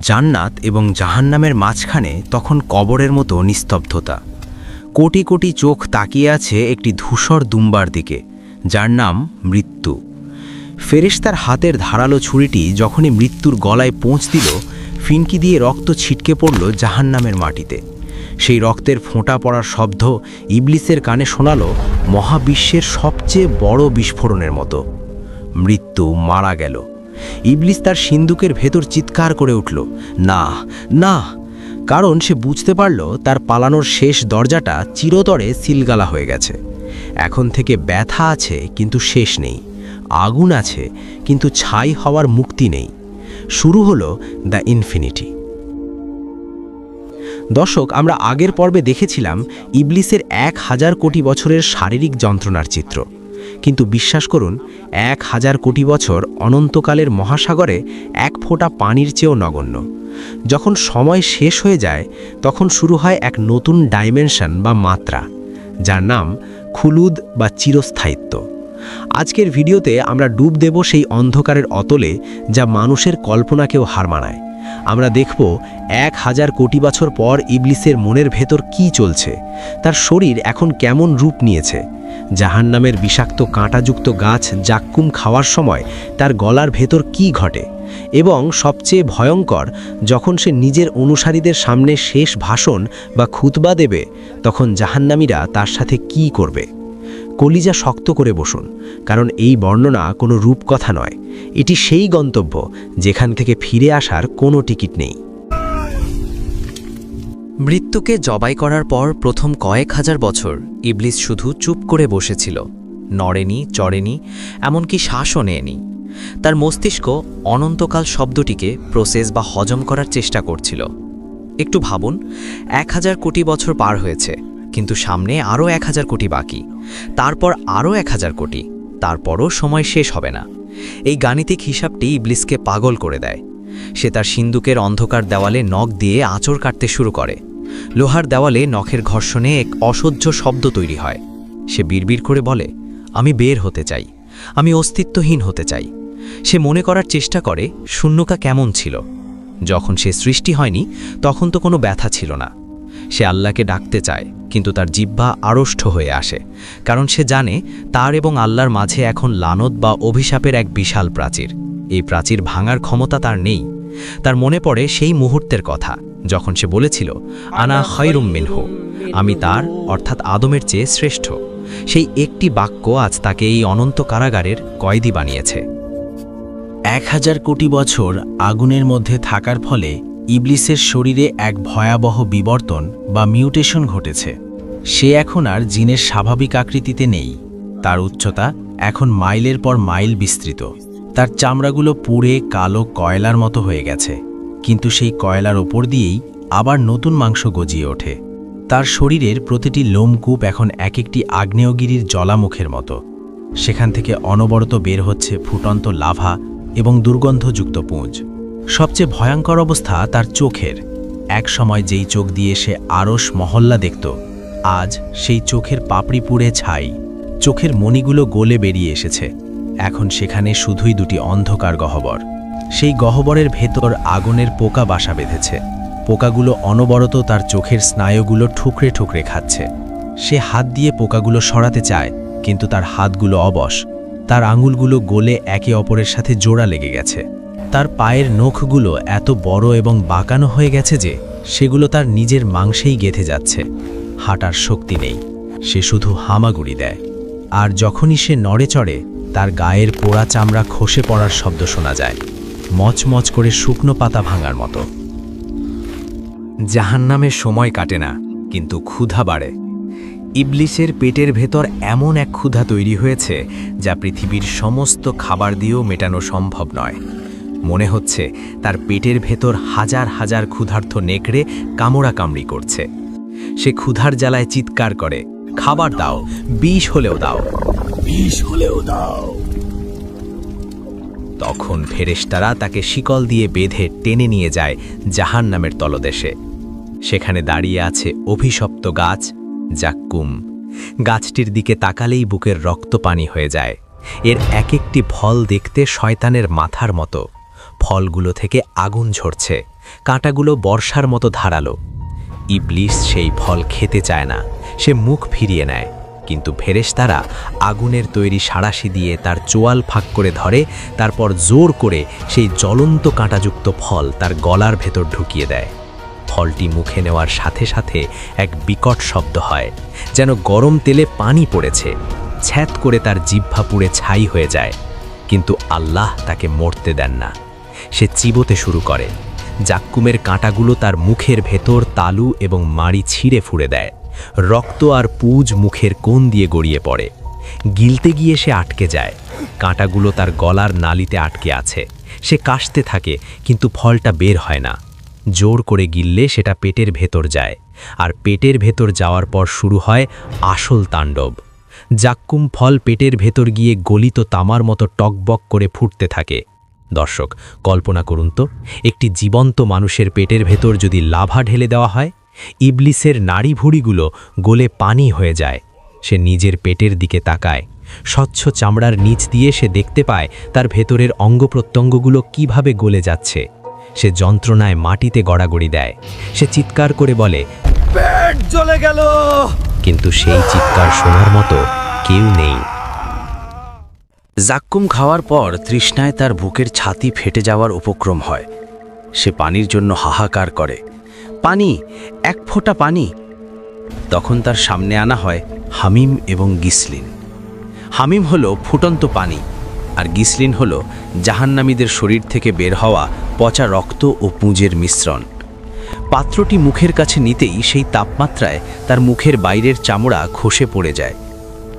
জান্নাত এবং জাহান্নামের মাঝখানে তখন কবরের মতো নিস্তব্ধতা। কোটি কোটি চোখ তাকিয়ে আছে একটি ধূসর দুম্বার দিকে, যার নাম মৃত্যু। ফেরেশতার হাতের ধারালো ছুরিটি যখনই মৃত্যুর গলায় পৌঁছ দিল, ফিনকি দিয়ে রক্ত ছিটকে পড়ল জাহান্নামের মাটিতে। সেই রক্তের ফোঁটা পড়ার শব্দ ইবলিসের কানে শোনালো মহাবিশ্বের সবচেয়ে বড় বিস্ফোরণের মতো। মৃত্যু মারা গেল। ইবলিস তার সিন্দুকের ভেতর চিৎকার করে উঠল, না না, কারণ সে বুঝতে পারল তার পালানোর শেষ দরজাটা চিরতরে সিলগালা হয়ে গেছে। এখন থেকে ব্যথা আছে কিন্তু শেষ নেই, আগুন আছে কিন্তু ছাই হওয়ার মুক্তি নেই। শুরু হলো দ্য ইনফিনিটি। দর্শক, আমরা আগের পর্বে দেখেছিলাম ইবলিসের 1000 কোটি বছরের শারীরিক যন্ত্রণার চিত্র, কিন্তু বিশ্বাস করুন 1000 কোটি বছর অনন্তকালের মহাসাগরে এক ফোঁটা পানির চেয়েও নগণ্য। যখন সময় শেষ হয়ে যায় তখন শুরু হয় এক নতুন ডাইমেনশন বা মাত্রা, যার নাম খুলুদ বা চিরস্থায়িত্ব। আজকের ভিডিওতে আমরা ডুব দেব সেই অন্ধকারের অতলে যা মানুষের কল্পনাকেও হার মানায়। আমরা দেখব 1000 কোটি বছর পর ইবলিসের মনের ভেতর কি চলছে, তার শরীর এখন কেমন রূপ নিয়েছে, জাহান্নামের বিষাক্ত কাঁটাযুক্ত গাছ জাক্কুম খাওয়ার সময় তার গলার ভেতর কি ঘটে, এবং সবচেয়ে ভয়ঙ্কর, যখন সে নিজের অনুসারীদের সামনে শেষ ভাষণ বা খুতবা দেবে তখন জাহান্নামীরা তার সাথে কি করবে। কলিজা শক্ত করে বসুন, কারণ এই বর্ণনা কোনো রূপকথা নয়, এটি সেই গন্তব্য যেখান থেকে ফিরে আসার কোনো টিকিট নেই। মৃত্যুকে জবাই করার পর প্রথম কয়েক হাজার বছর ইবলিস শুধু চুপ করে বসেছিল, নড়েনি, চড়েনি, এমনকি শ্বাসও নেয়নি। তার মস্তিষ্ক অনন্তকাল শব্দটিকে প্রসেস বা হজম করার চেষ্টা করছিল। একটু ভাবুন, 1000 কোটি বছর পার হয়েছে, কিন্তু সামনে আরও 1000 কোটি বাকি, তারপর আরও 1000 কোটি, তারপরও সময় শেষ হবে না। এই গাণিতিক হিসাবটি ইবলিসকে পাগল করে দেয়। সে তার সিন্দুকের অন্ধকার দেওয়ালে নখ দিয়ে আঁচড় কাটতে শুরু করে। লোহার দেওয়ালে নখের ঘর্ষণে এক অসহ্য শব্দ তৈরি হয়। সে বিড়বিড় করে বলে, আমি বের হতে চাই, আমি অস্তিত্বহীন হতে চাই। সে মনে করার চেষ্টা করে শূন্যতা কেমন ছিল। যখন সে সৃষ্টি হয়নি তখন তো কোনো ব্যথা ছিল না। সে আল্লাহকে ডাকতে চায়, কিন্তু তার জিহ্বা আড়ষ্ট হয়ে আসে, কারণ সে জানে তার এবং আল্লাহর মাঝে এখন লানত বা অভিশাপের এক বিশাল প্রাচীর। এই প্রাচীর ভাঙার ক্ষমতা তার নেই। তার মনে পড়ে সেই মুহূর্তের কথা যখন সে বলেছিল, আনা খয়রুম মিনহু, আমি তার অর্থাৎ আদমের চেয়ে শ্রেষ্ঠ। সেই একটি বাক্য আজ তাকে এই অনন্ত কারাগারের কয়েদি বানিয়েছে। 1000 কোটি বছর আগুনের মধ্যে থাকার ফলে ইবলিসের শরীরে এক ভয়াবহ বিবর্তন বা মিউটেশন ঘটেছে। সে এখন আর জিনের স্বাভাবিক আকৃতিতে নেই। তার উচ্চতা এখন মাইলের পর মাইল বিস্তৃত। তার চামড়াগুলো পুড়ে কালো কয়লার মতো হয়ে গেছে, কিন্তু সেই কয়লার ওপর দিয়েই আবার নতুন মাংস গজিয়ে ওঠে। তার শরীরের প্রতিটি লোমকূপ এখন এক একটি আগ্নেয়গিরির জ্বালামুখের মতো। সেখান থেকে অনবরত বের হচ্ছে ফুটন্ত লাভা এবং দুর্গন্ধযুক্ত পুঁজ। সবচেয়ে ভয়ঙ্কর অবস্থা তার চোখের। এক সময় যেই চোখ দিয়ে সে আরশ মহল্লা দেখত, আজ সেই চোখের পাপড়ি পুড়ে ছাই। চোখের মণিগুলো গলে বেরিয়ে এসেছে। এখন সেখানে শুধুই দুটি অন্ধকার গহ্বর। সেই গহ্বরের ভেতর আগুনের পোকা বাসা বেঁধেছে। পোকাগুলো অনবরত তার চোখের স্নায়ুগুলো ঠুকরে ঠুকরে খাচ্ছে। সে হাত দিয়ে পোকাগুলো সরাতে চায়, কিন্তু তার হাতগুলো অবশ। তার আঙুলগুলো গলে একে অপরের সাথে জোড়া লেগে গেছে। তার পায়ের নখগুলো এত বড় এবং বাঁকানো হয়ে গেছে যে সেগুলো তার নিজের মাংসেই গেঁথে যাচ্ছে। হাঁটার শক্তি নেই, সে শুধু হামাগুড়ি দেয়। আর যখনই সে নড়ে চড়ে, তার গায়ের পোড়া চামড়া খসে পড়ার শব্দ শোনা যায়, মচমচ করে শুকনো পাতা ভাঙার মতো। জাহান্নামের সময় কাটে না, কিন্তু ক্ষুধা বাড়ে। ইবলিসের পেটের ভেতর এমন এক ক্ষুধা তৈরি হয়েছে যা পৃথিবীর সমস্ত খাবার দিয়েও মেটানো সম্ভব নয়। মনে হচ্ছে তার পেটের ভেতর হাজার হাজার ক্ষুধার্ত নেকড়ে কামড়াকামড়ি করছে। সে ক্ষুধার জ্বালায় চিৎকার করে, খাবার দাও, বিষ হলেও দাও, বিষ হলেও দাও। তখন ফেরেশতারা তাকে শিকল দিয়ে বেঁধে টেনে নিয়ে যায় জাহান্নামের তলদেশে। সেখানে দাঁড়িয়ে আছে অভিশপ্ত গাছ জাক্কুম। গাছটির দিকে তাকালেই বুকের রক্ত পানি হয়ে যায়। এর এক একটি ফল দেখতে শয়তানের মাথার মতো, ফলগুলো থেকে আগুন ঝরছে, কাঁটাগুলো বর্ষার মতো ধারালো। ইবলিস সেই ফল খেতে চায় না, সে মুখ ফিরিয়ে নেয়, কিন্তু ফেরেশতারা আগুনের তৈরি সাঁড়াশি দিয়ে তার চোয়াল ফাঁক করে ধরে, তারপর জোর করে সেই জ্বলন্ত কাঁটাযুক্ত ফল তার গলার ভেতর ঢুকিয়ে দেয়। ফলটি মুখে নেওয়ার সাথে সাথে এক বিকট শব্দ হয়, যেন গরম তেলে পানি পড়েছে। ছ্যাঁত করে তার জিহ্বা পুড়ে ছাই হয়ে যায়, কিন্তু আল্লাহ তাকে মরতে দেন না। সে চিবোতে শুরু করে। জাক্কুমের কাঁটাগুলো তার মুখের ভেতর তালু এবং মাড়ি ছিঁড়ে ফুঁড়ে দেয়। রক্ত আর পুজ মুখের কোণ দিয়ে গড়িয়ে পড়ে। গিলতে গিয়ে সে আটকে যায়। কাঁটাগুলো তার গলার নালিতে আটকে আছে। সে কাশতে থাকে, কিন্তু ফলটা বের হয় না। জোর করে গিললে সেটা পেটের ভেতর যায়, আর পেটের ভেতর যাওয়ার পর শুরু হয় আসল তাণ্ডব। জাক্কুম ফল পেটের ভেতর গিয়ে গলিত তামার মতো টকবক করে ফুটতে থাকে। দর্শক, কল্পনা করুন তো, একটি জীবন্ত মানুষের পেটের ভেতর যদি লাভা ঢেলে দেওয়া হয়, ইবলিসের নাড়ি ভুঁড়িগুলো গলে পানি হয়ে যায়। সে নিজের পেটের দিকে তাকায়। স্বচ্ছ চামড়ার নিচ দিয়ে সে দেখতে পায় তার ভেতরের অঙ্গপ্রত্যঙ্গগুলো কিভাবে গলে যাচ্ছে। সে যন্ত্রণায় মাটিতে গড়াগড়ি দেয়। সে চিৎকার করে বলে, পেট জ্বলে গেল। কিন্তু সেই চিৎকার শোনার মতো কেউ নেই। জাক্কুম খাওয়ার পর তৃষ্ণায় তার বুকের ছাতি ফেটে যাওয়ার উপক্রম হয়। সে পানির জন্য হাহাকার করে, পানি, এক ফোঁটা পানি। তখন তার সামনে আনা হয় হামিম এবং গিসলিন। হামিম হলো ফুটন্ত পানি, আর গিসলিন হলো জাহান্নামীদের শরীর থেকে বের হওয়া পচা রক্ত ও পুঁজের মিশ্রণ। পাত্রটি মুখের কাছে নিতেই সেই তাপমাত্রায় তার মুখের বাইরের চামড়া খসে পড়ে যায়।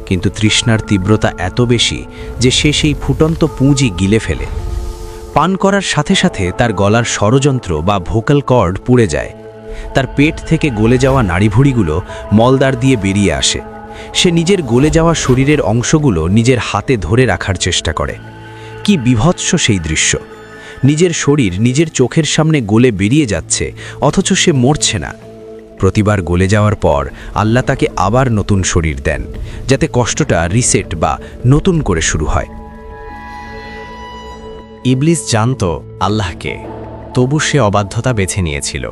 কিন্তু তৃষ্ণার তীব্রতা এত বেশি যে সে সেই ফুটন্ত পুঁজি গিলে ফেলে। পান করার সাথে সাথে তার গলার স্বরযন্ত্র বা ভোকাল কর্ড পুড়ে যায়। তার পেট থেকে গলে যাওয়া নাড়িভুঁড়িগুলো মলদ্বার দিয়ে বেরিয়ে আসে। সে নিজের গলে যাওয়া শরীরের অংশগুলো নিজের হাতে ধরে রাখার চেষ্টা করে। কি বিভৎস সেই দৃশ্য! নিজের শরীর নিজের চোখের সামনে গলে বেরিয়ে যাচ্ছে, অথচ সে মরছে না। প্রতিবার গলে যাওয়ার পর আল্লাহ তাকে আবার নতুন শরীর দেন, যাতে কষ্টটা রিসেট বা নতুন করে শুরু হয়। ইবলিস জানত আল্লাহকে, তবু সে অবাধ্যতা বেছে নিয়েছিল।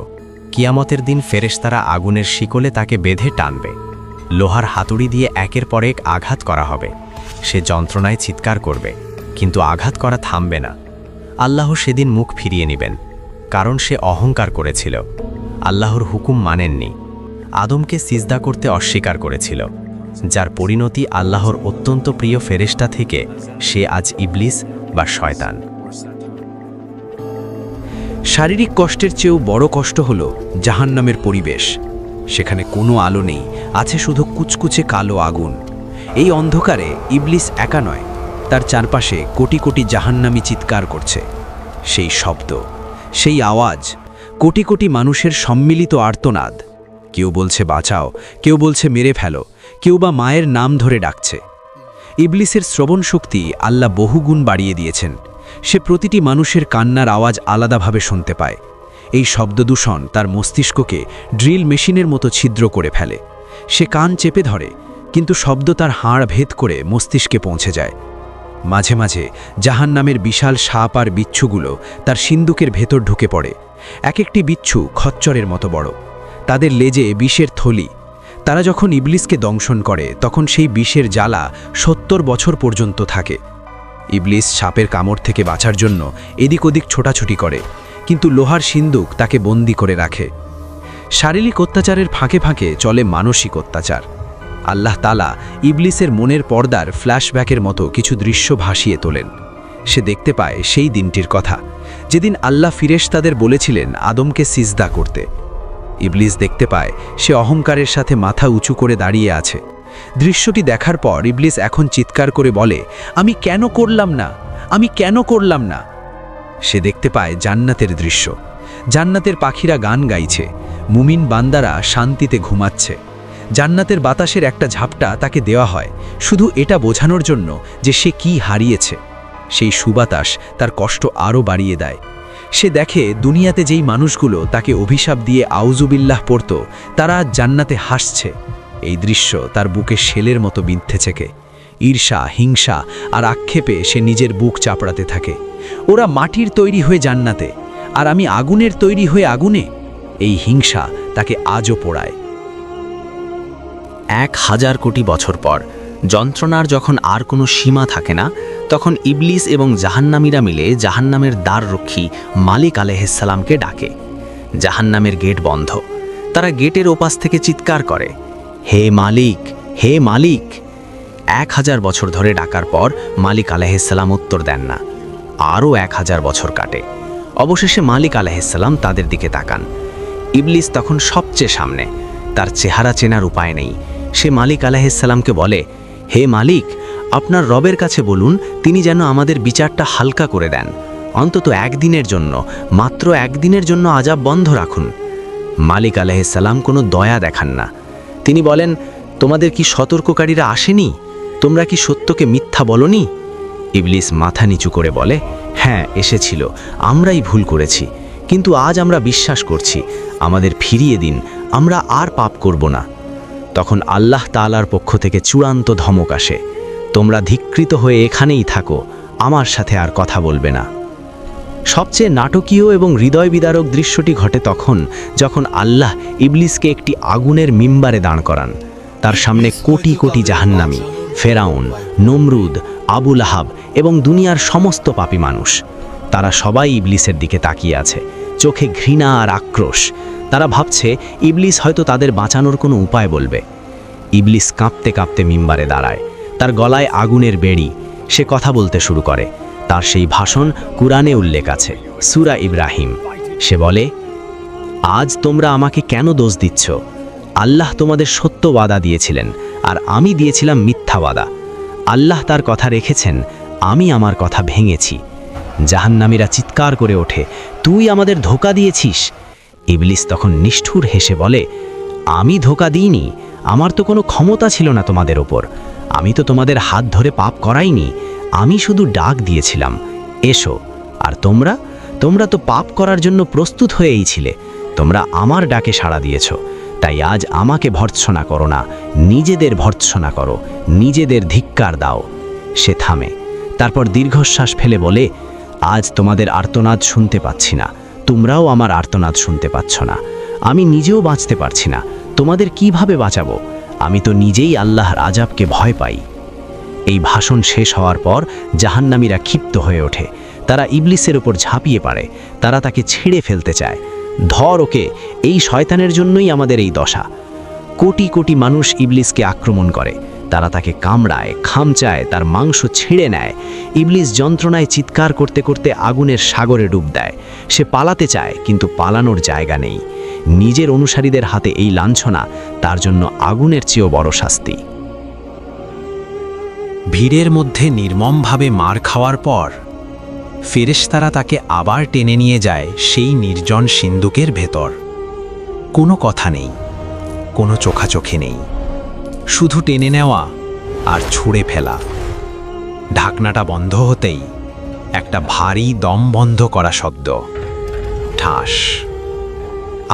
কিয়ামতের দিন ফেরেশতারা আগুনের শিকলে তাকে বেঁধে টানবে। লোহার হাতুড়ি দিয়ে একের পর এক আঘাত করা হবে। সে যন্ত্রণায় চিৎকার করবে, কিন্তু আঘাত করা থামবে না। আল্লাহ সেদিন মুখ ফিরিয়ে নেবেন, কারণ সে অহংকার করেছিল, আল্লাহর হুকুম মানেননি, আদমকে সিজদা করতে অস্বীকার করেছিল। যার পরিণতি আল্লাহর অত্যন্ত প্রিয় ফেরেশতা থেকে সে আজ ইবলিস বা শয়তান। শারীরিক কষ্টের চেয়েও বড় কষ্ট হলো জাহান্নামের পরিবেশ। সেখানে কোনো আলো নেই, আছে শুধু কুচকুচে কালো আগুন। এই অন্ধকারে ইবলিস একা নয়, তার চারপাশে কোটি কোটি জাহান্নামী চিৎকার করছে। সেই শব্দ, সেই আওয়াজ, কোটি কোটি মানুষের সম্মিলিত আর্তনাদ। কেউ বলছে বাঁচাও, কেউ বলছে মেরে ফেলো, কেউ বা মায়ের নাম ধরে ডাকছে। ইবলিসের শ্রবণ শক্তি আল্লাহ বহুগুণ বাড়িয়ে দিয়েছেন। সে প্রতিটি মানুষের কান্নার আওয়াজ আলাদাভাবে শুনতে পায়। এই শব্দদূষণ তার মস্তিষ্ককে ড্রিল মেশিনের মতো ছিদ্র করে ফেলে। সে কান চেপে ধরে, কিন্তু শব্দ তার হাড় ভেদ করে মস্তিষ্কে পৌঁছে যায়। মাঝে মাঝে জাহান্নামের বিশাল সাপ আর বিচ্ছুগুলো তার সিন্দুকের ভেতর ঢুকে পড়ে। এক একটি বিচ্ছু খচ্চরের মতো বড়, তাদের লেজে বিষের থলি। তারা যখন ইবলিসকে দংশন করে, তখন সেই বিষের জ্বালা 70 বছর পর্যন্ত থাকে। ইবলিস সাপের কামড় থেকে বাঁচার জন্য এদিক ওদিক ছোটাছুটি করে, কিন্তু লোহার সিন্দুক তাকে বন্দি করে রাখে। শারীরিক অত্যাচারের ফাঁকে ফাঁকে চলে মানসিক অত্যাচার। আল্লাহ তাআলা ইবলিসের মনের পর্দার ফ্ল্যাশব্যাকের মতো কিছু দৃশ্য ভাসিয়ে তোলেন। সে দেখতে পায় সেই দিনটির কথা, যেদিন আল্লাহ ফিরেশতাদের বলেছিলেন আদমকে সিজদা করতে। ইবলিস দেখতে পায় সে অহংকারের সাথে মাথা উঁচু করে দাঁড়িয়ে আছে। দৃশ্যটি দেখার পর ইবলিস এখন চিৎকার করে বলে, আমি কেন করলাম না, আমি কেন করলাম না। সে দেখতে পায় জান্নাতের দৃশ্য। জান্নাতের পাখিরা গান গাইছে, মুমিন বান্দারা শান্তিতে ঘুমাচ্ছে। জান্নাতের বাতাসের একটা ঝাপটা তাকে দেওয়া হয়, শুধু এটা বোঝানোর জন্য যে সে কি হারিয়েছে। সেই সুবাতাস তার কষ্ট আরও বাড়িয়ে দেয়। সে দেখে দুনিয়াতে যেই মানুষগুলো তাকে অভিশাপ দিয়ে আউজুবিল্লাহ পড়ত, তারা জান্নাতে হাসছে। এই দৃশ্য তার বুকে শেলের মতো বিঁধতে থেকে। ঈর্ষা, হিংসা আর আক্ষেপে সে নিজের বুক চাপড়াতে থাকে। ওরা মাটির তৈরি হয়ে জান্নাতে, আর আমি আগুনের তৈরি হয়ে আগুনে। এই হিংসা তাকে আজও পোড়ায়। 1000 কোটি বছর পর যন্ত্রণার যখন আর কোনো সীমা থাকে না, তখন ইবলিস এবং জাহান্নামীরা মিলে জাহান্নামের দ্বাররক্ষী মালিক আলাইহিসসালামকে ডাকে। জাহান্নামের গেট বন্ধ। তারা গেটের ওপাশ থেকে চিৎকার করে, হে মালিক, হে মালিক। 1000 বছর ধরে ডাকার পর মালিক আলাইহিসসালাম উত্তর দেন না। আরও 1000 বছর কাটে। অবশেষে মালিক আলাইহিসসালাম তাদের দিকে তাকান। ইবলিস তখন সবচেয়ে সামনে। তার চেহারা চেনার উপায় নেই। সে মালিক আলাইহিসসালামকে বলে, হে মালিক, আপনার রবের কাছে বলুন তিনি যেন আমাদের বিচারটা হালকা করে দেন। অন্তত একদিনের জন্য, মাত্র একদিনের জন্য আযাব বন্ধ রাখুন। মালিক আলাইহিসসালাম কোনো দয়া দেখান না। তিনি বলেন, তোমাদের কি সতর্ককারীরা আসেনি? তোমরা কি সত্যকে মিথ্যা বলনি? ইবলিস মাথা নিচু করে বলে, হ্যাঁ এসেছিল, আমরাই ভুল করেছি, কিন্তু আজ আমরা বিশ্বাস করছি। আমাদের ফিরিয়ে দিন, আমরা আর পাপ করব না। তখন আল্লাহ তাআলার পক্ষ থেকে চূড়ান্ত ধমক আসে, তোমরা ধিক্কৃত হয়ে এখানেই থাকো, আমার সাথে আর কথা বলবে না। সবচেয়ে নাটকীয় এবং হৃদয় বিদারক দৃশ্যটি ঘটে তখন যখন আল্লাহ ইবলিসকে একটি আগুনের মিম্বারে দাঁড় করান। তার সামনে কোটি কোটি জাহান্নামী, ফেরাউন, নমরুদ, আবু লাহাব এবং দুনিয়ার সমস্ত পাপী মানুষ। তারা সবাই ইবলিসের দিকে তাকিয়ে আছে, চোখে ঘৃণা আর আক্রোশ। তারা ভাবছে ইবলিস হয়তো তাদের বাঁচানোর কোনো উপায় বলবে। ইবলিস কাঁপতে কাঁপতে মিম্বারে দাঁড়ায়। তার গলায় আগুনের বেড়ি। সে কথা বলতে শুরু করে। তার সেই ভাষণ কুরআনে উল্লেখ আছে, সূরা ইব্রাহিম। সে বলে, আজ তোমরা আমাকে কেন দোষ দিচ্ছ? আল্লাহ তোমাদের সত্য ওয়াদা দিয়েছিলেন, আর আমি দিয়েছিলাম মিথ্যা ওয়াদা। আল্লাহ তার কথা রেখেছেন, আমি আমার কথা ভেঙেছি। জাহান্নামীরা চিৎকার করে ওঠে, তুই আমাদের ধোঁকা দিয়েছিস। ইবলিস তখন নিষ্ঠুর হেসে বলে, আমি ধোঁকা দিইনি, আমার তো কোনো ক্ষমতা ছিল না তোমাদের ওপর। আমি তো তোমাদের হাত ধরে পাপ করাইনি, আমি শুধু ডাক দিয়েছিলাম, এসো। আর তোমরা তো পাপ করার জন্য প্রস্তুত হয়েই ছিলে। তোমরা আমার ডাকে সাড়া দিয়েছ, তাই আজ আমাকে ভর্ৎসনা করো না, নিজেদের ভর্ৎসনা করো, নিজেদের ধিক্কার দাও। সে থামে, তারপর দীর্ঘশ্বাস ফেলে বলে, আজ তোমাদের আর্তনাদ শুনতে পাচ্ছি না, তোমরাও আমার আর্তনাদ শুনতে পাচ্ছ না। আমি নিজেও বাঁচতে পারছি না, তোমাদের কিভাবে বাঁচাবো? আমি তো নিজেই আল্লাহর আযাবকে ভয় পাই। এই ভাষণ শেষ হওয়ার পর জাহান্নামীরা ক্ষিপ্ত হয়ে ওঠে। তারা ইবলিসের উপর ঝাঁপিয়ে পড়ে। তারা তাকে ছিঁড়ে ফেলতে চায়। ধর ওকে, এই শয়তানের জন্যই আমাদের এই দশা। কোটি কোটি মানুষ ইবলিসকে আক্রমণ করে। তারা তাকে কামড়ায়, খামচায়, তার মাংস ছিঁড়ে নেয়। ইবলিস যন্ত্রণায় চিৎকার করতে করতে আগুনের সাগরে ডুব দেয়। সে পালাতে চায়, কিন্তু পালানোর জায়গা নেই। নিজের অনুসারীদের হাতে এই লাঞ্ছনা তার জন্য আগুনের চেয়েও বড় শাস্তি। ভিড়ের মধ্যে নির্মমভাবে মার খাওয়ার পর ফেরেশতারা তাকে আবার টেনে নিয়ে যায় সেই নির্জন সিন্দুকের ভেতর। কোনো কথা নেই, কোনো চোখাচোখি নেই, শুধু টেনে নেওয়া আর ছুঁড়ে ফেলা। ঢাকনাটা বন্ধ হতেই একটা ভারী দম বন্ধ করা শব্দ, ঠাস।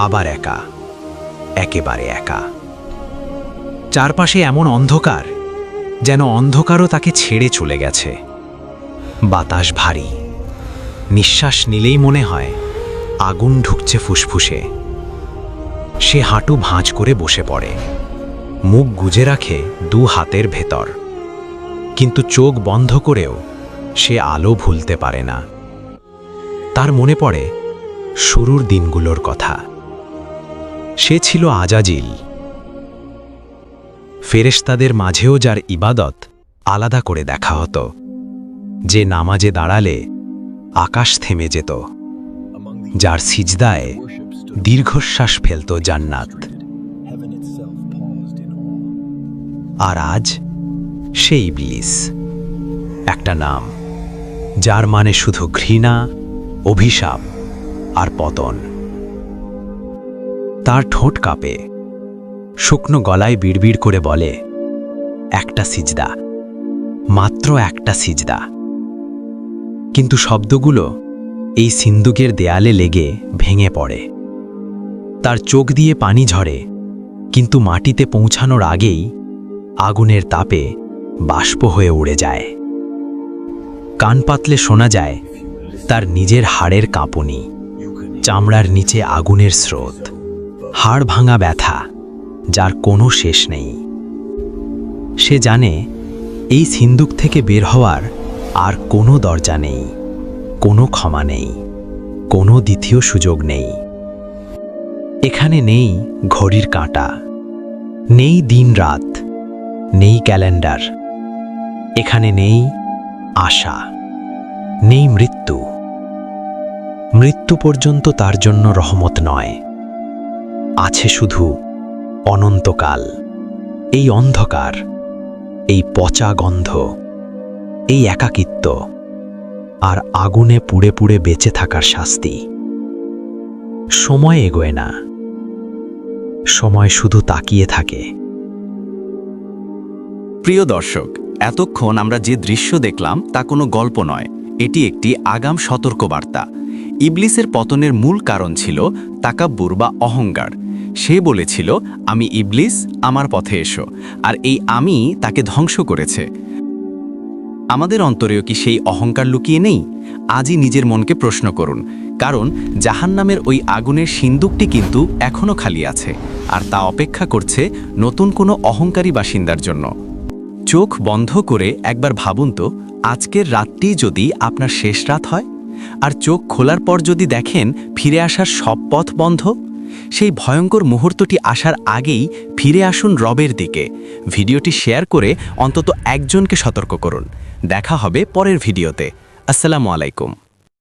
আবার একা, একেবারে একা। চারপাশে এমন অন্ধকার, যেন অন্ধকারও তাকে ছেড়ে চলে গেছে। বাতাস ভারী, নিঃশ্বাস নিলেই মনে হয় আগুন ঢুকছে ফুসফুসে। সে হাঁটু ভাঁজ করে বসে পড়ে, মুখ গুজে রাখে দু হাতের ভেতর, কিন্তু চোখ বন্ধ করেও সে আলো ভুলতে পারে না। তার মনে পড়ে শুরুর দিনগুলোর কথা। সে ছিল আজাজিল, ফেরেশতাদের মাঝেও যার ইবাদত আলাদা করে দেখা হতো, যে নামাজে দাঁড়ালে আকাশ থেমে যেত, যার সিজদায় দীর্ঘশ্বাস ফেলত জান্নাত। আর আজ সে ইবলিস, একটা নাম যার মানে শুধু ঘৃণা, অভিশাপ আর পতন। তার ঠোঁট কাঁপে, শুকনো গলায় বিড়বিড় করে বলে, একটা সিজদা, মাত্র একটা সিজদা। কিন্তু শব্দগুলো এই সিন্দুকের দেয়ালে লেগে ভেঙে পড়ে। তার চোখ দিয়ে পানি ঝরে, কিন্তু মাটিতে পৌঁছানোর আগেই আগুনের তাপে বাষ্প হয়ে উড়ে যায়। কান পাতলে শোনা যায়, তার নিজের হাড়ের কাঁপুনি, চামড়ার নিচে আগুনের স্রোত, হাড় ভাঙা ব্যথা যার কোনো শেষ নেই। সে জানে এই সিন্দুক থেকে বের হওয়ার আর কোনো দরজা নেই, কোনো ক্ষমা নেই, কোনো দ্বিতীয় সুযোগ নেই। এখানে নেই ঘড়ির কাঁটা, নেই দিন রাত, নেই ক্যালেন্ডার। এখানে নেই আশা, নেই মৃত্যু। মৃত্যু পর্যন্ত তার জন্য রহমত নয়, আছে শুধু অনন্তকাল। এই অন্ধকার, এই পচা গন্ধ, এই একাকিত্ব আর আগুনে পুড়ে পুড়ে বেঁচে থাকার শাস্তি। সময় এগোয় না, সময় শুধু তাকিয়ে থাকে। প্রিয় দর্শক, এতক্ষণ আমরা যে দৃশ্য দেখলাম তা কোনো গল্প নয়, এটি একটি আগাম সতর্কবার্তা। ইবলিসের পতনের মূল কারণ ছিল তাকাব্বুর বা অহংকার। সে বলেছিল, আমি ইবলিস, আমার পথে এসো, আর এই আমি তাকে ধ্বংস করেছে। আমাদের অন্তরেও কি সেই অহংকার লুকিয়ে নেই? আজই নিজের মনকে প্রশ্ন করুন, কারণ জাহান্নামের ওই আগুনের সিন্দুকটি কিন্তু এখনও খালি আছে, আর তা অপেক্ষা করছে নতুন কোনো অহংকারী বাসিন্দার জন্য। চোখ বন্ধ করে একবার ভাবুন তো, আজকের রাতটি যদি আপনার শেষ রাত হয়, আর চোখ খোলার পর যদি দেখেন ফিরে আসার সব পথ বন্ধ, সেই ভয়ঙ্কর মুহূর্তটি আসার আগেই ফিরে আসুন রবের দিকে। ভিডিওটি শেয়ার করে অন্তত একজনকে সতর্ক করুন। দেখা হবে পরের ভিডিওতে। আসসালামু আলাইকুম।